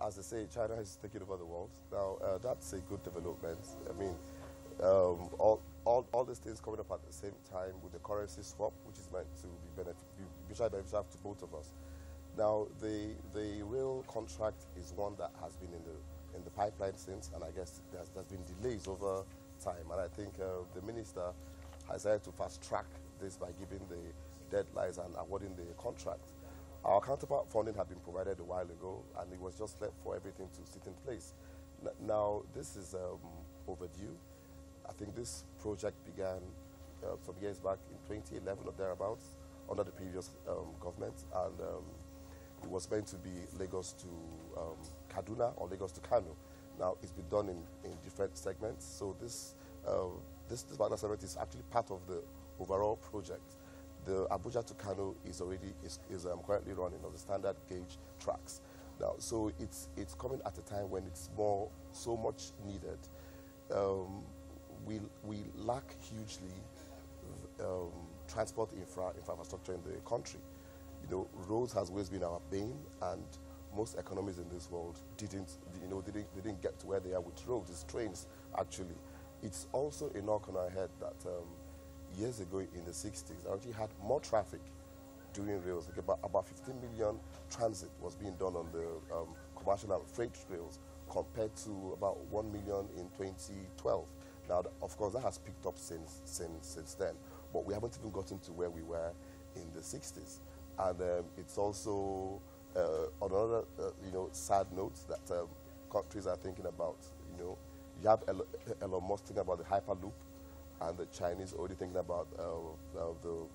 as they say, China is taking over the world. Now, that's a good development. I mean, all these things coming up at the same time with the currency swap, which is meant to be mutually beneficial to both of us. Now, the rail contract is one that has been in the pipeline since, and I guess there's been delays over time. And I think the minister has had to fast track this by giving the deadlines and awarding the contract. Our counterpart funding had been provided a while ago, and it was just left for everything to sit in place. Now, this is overdue. I think this project began some years back in 2011 or thereabouts under the previous government, and it was meant to be Lagos to Kaduna or Lagos to Kano. Now, it's been done in different segments, so this particular segment is actually part of the overall project. The Abuja to Kano is currently running on the standard gauge tracks. Now, so it's coming at a time when it's so much needed. We lack hugely transport infrastructure in the country. You know, roads has always been our bane, and most economies in this world didn't get to where they are with roads. It's trains, actually. It's also a knock on our head that years ago in the 60s, I actually had more traffic during rails. Like about 15 million transit was being done on the commercial and freight rails compared to about 1 million in 2012. Now, of course, that has picked up since then, but we haven't even gotten to where we were in the 60s. And it's also on another, sad note that countries are thinking about. You have Elon Musk thinking about the Hyperloop, and the Chinese already thinking about the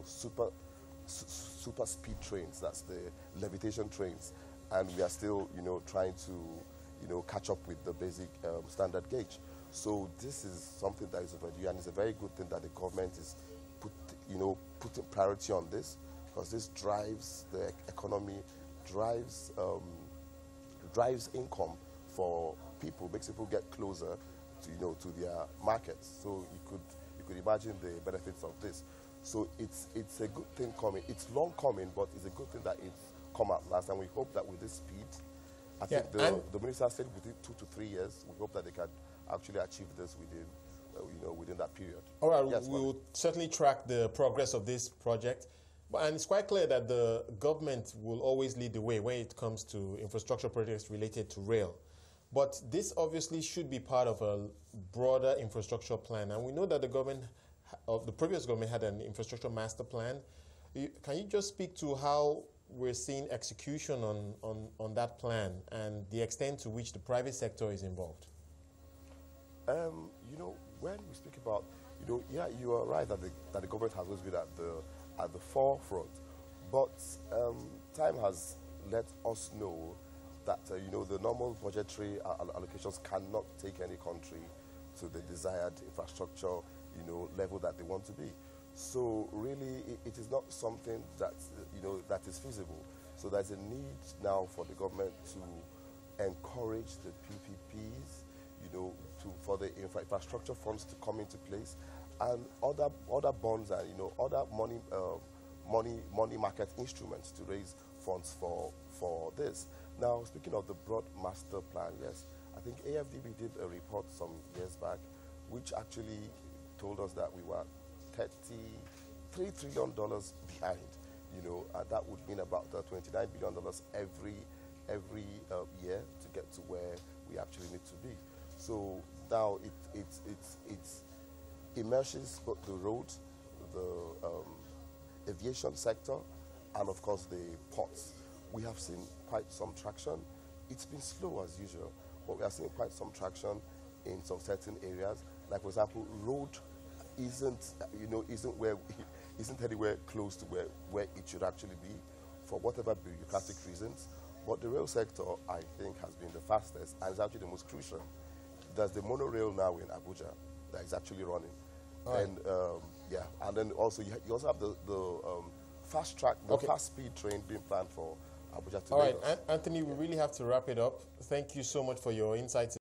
super speed trains. That's the levitation trains, and we are still, trying to, catch up with the basic standard gauge. So this is something that is overdue, and it's a very good thing that the government is putting priority on this, because this drives the economy, drives income for people, makes people get closer to their markets. So you could imagine the benefits of this. So it's a good thing coming. It's long coming, but it's a good thing that it's come at last, and we hope that with this speed, I think the minister said within 2 to 3 years, we hope that they can actually achieve this within that period. All right, yes, we will certainly track the progress of this project. And it's quite clear that the government will always lead the way when it comes to infrastructure projects related to rail. But this obviously should be part of a broader infrastructure plan. And we know that the previous government had an infrastructure master plan. Can you just speak to how we're seeing execution on that plan and the extent to which the private sector is involved? When we speak about, yeah, you are right that the government has always been at the forefront. But time has let us know that the normal budgetary allocations cannot take any country to the desired infrastructure level that they want to be. So really, it is not something that that is feasible. So there's a need now for the government to encourage the PPPs, for the infrastructure funds to come into place, and other bonds and other money market instruments to raise funds for this. Now, speaking of the broad master plan, yes, I think AFDB did a report some years back, which actually told us that we were $33 trillion behind. And that would mean about $29 billion every year to get to where we actually need to be. So now it immerses both the road, the aviation sector, and of course the ports. We have seen quite some traction. It's been slow as usual, but we are seeing quite some traction in some certain areas. Like, for example, road isn't anywhere close to where it should actually be for whatever bureaucratic reasons. But the rail sector, I think, has been the fastest and is actually the most crucial. There's the monorail now in Abuja that is actually running. Right. And and then also you also have the fast track, fast speed train being planned for Abuja to Lagos. All right, Anthony, we really have to wrap it up. Thank you so much for your insights.